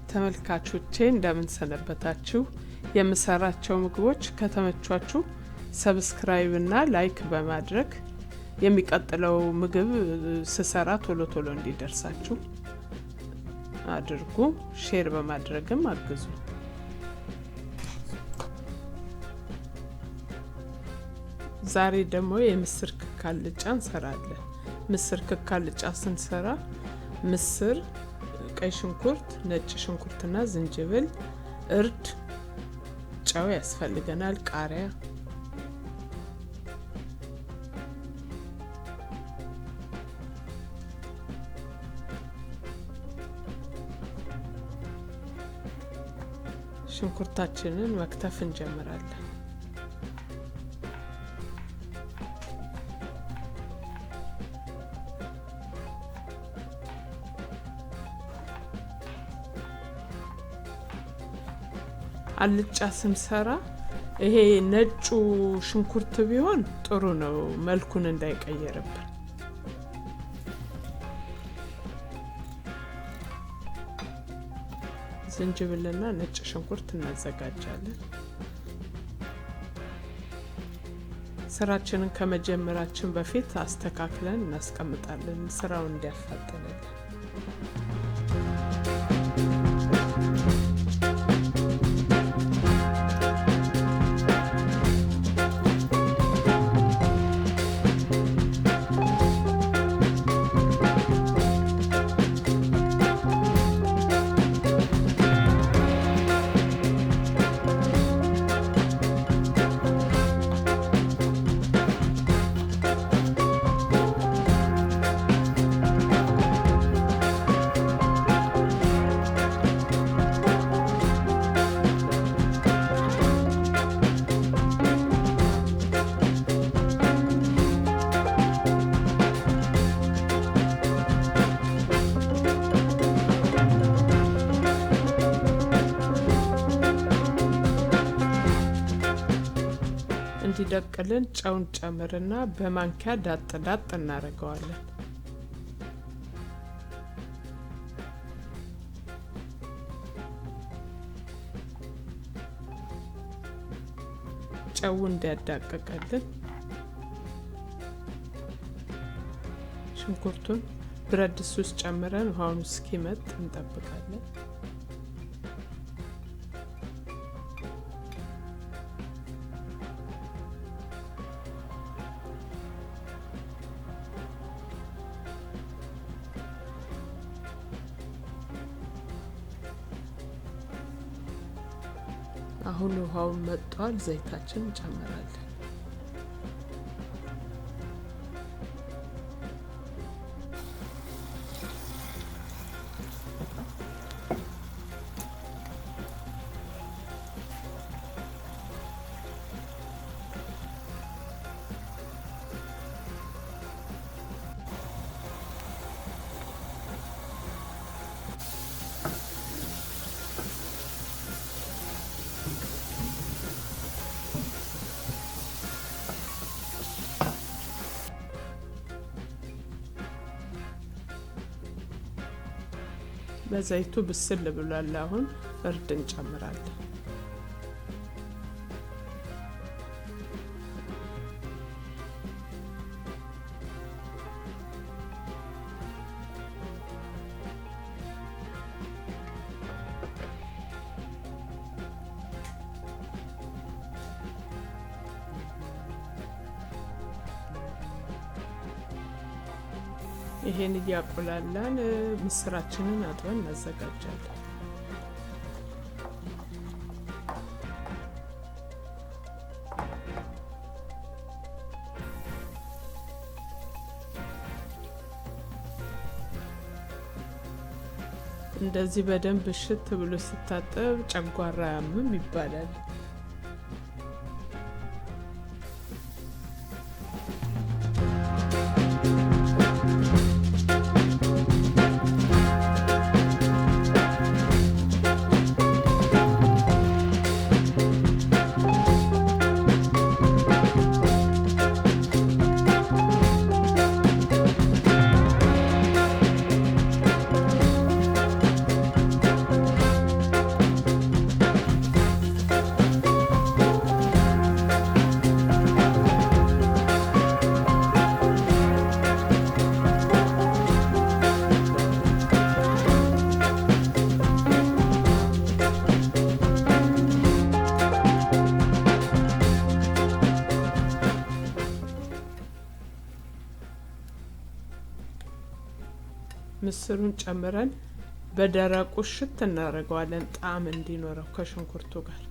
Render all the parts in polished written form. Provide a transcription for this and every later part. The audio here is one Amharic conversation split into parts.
ተመልካቾቼ እንደምን ሰነበታችሁ? የምሰራቸው ምግቦች ከተመቿችሁ ሰብስክራይብ እና ላይክ በማድረግ የሚቀጥለው ምግብ ስሰራ ቶሎ ቶሎ እንዲደርሳችሁ አድርጉ። ሼር በማድረግም አግዙ። ዛሬ ደግሞ የምስር ክክ አልጫ እንሰራለን። ምስር ክክ አልጫ ስንሰራ ምስር፣ ቀይ ሽንኩርት፣ ነጭ ሽንኩርትና ዝንጅብል፣ እርድ፣ ጨው ያስፈልገናል፣ ቃሪያ፣ ሽንኩርታችንን መክተፍ እንጀምራለን። አልጫ ስንሰራ ይሄ ነጩ ሽንኩርት ቢሆን ጥሩ ነው፣ መልኩን እንዳይቀየርብን። ዝንጅብልና ነጭ ሽንኩርት እናዘጋጃለን። ስራችንን ከመጀመራችን በፊት አስተካክለን እናስቀምጣለን፣ ስራውን እንዲያፋጥንልን። እንዲደቅልን ጨውን ጨምርና በማንኪያ ዳጥ ዳጥ እናደርገዋለን። ጨው እንዲያዳቅቅልን ሽንኩርቱን ብረት ድስት ውስጥ ጨምረን ውሃውን እስኪመጥ እንጠብቃለን። አሁን ውሃውን መጥቷል። ዘይታችን እንጨምራለን። በዘይቱ ብስል ብሏል። አሁን እርድ እንጨምራለን። ይሄን እያቆላላን ምስራችንን አጥበን እናዘጋጃለን። እንደዚህ በደንብ እሽት ብሎ ሲታጠብ ጨጓራ ያምም ይባላል። ምስሩን ጨምረን በደረቁ ሽት እናደርገዋለን ጣዕም እንዲኖረው ከሽንኩርቱ ጋር።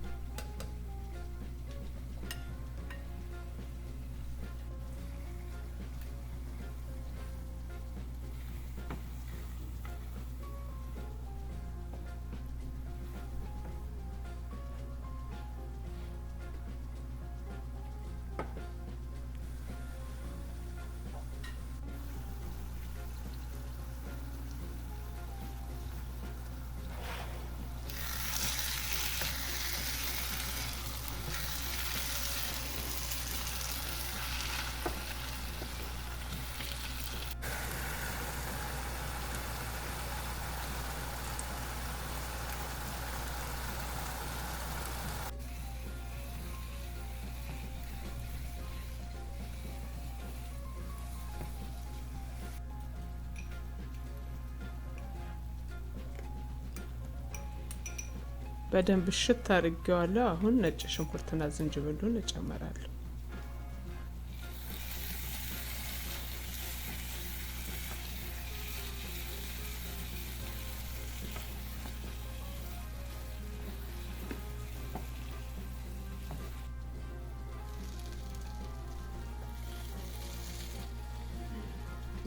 በደንብ ሽት አድርጌዋለሁ። አሁን ነጭ ሽንኩርትና ዝንጅብሉን እጨምራለሁ።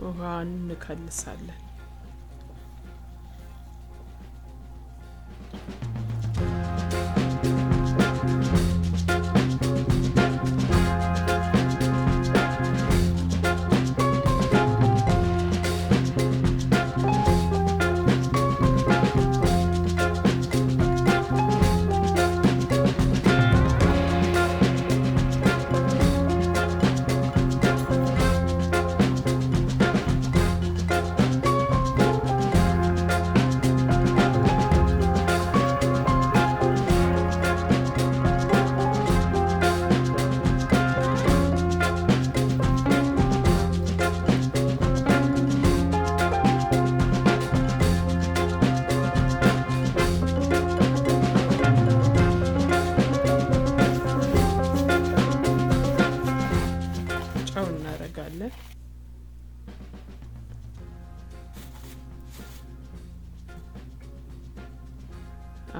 ውሃውን እንከልሳለን።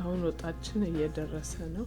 አሁን ወጣችን እየደረሰ ነው።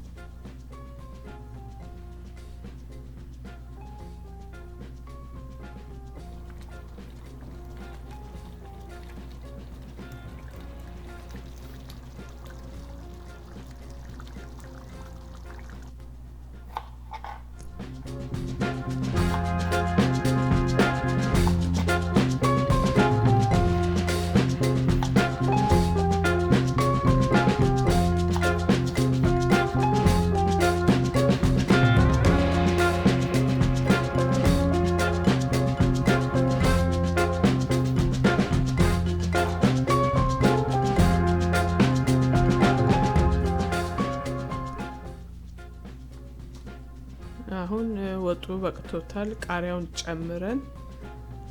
አሁን ወጡ በቅቶታል። ቃሪያውን ጨምረን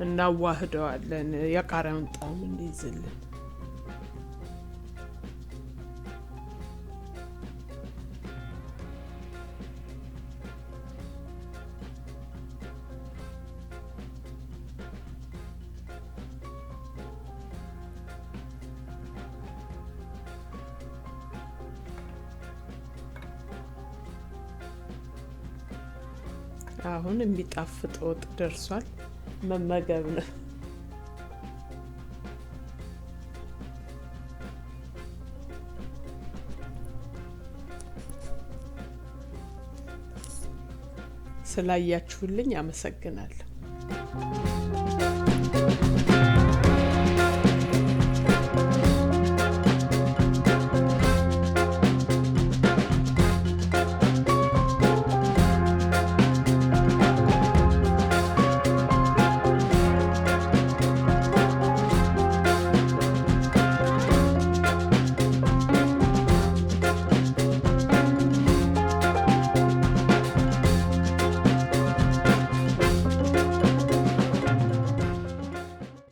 እናዋህደዋለን የቃሪያውን ጣዕም እንዲይዝልን። አሁን የሚጣፍጥ ወጥ ደርሷል። መመገብ ነው። ስላያችሁልኝ አመሰግናለሁ።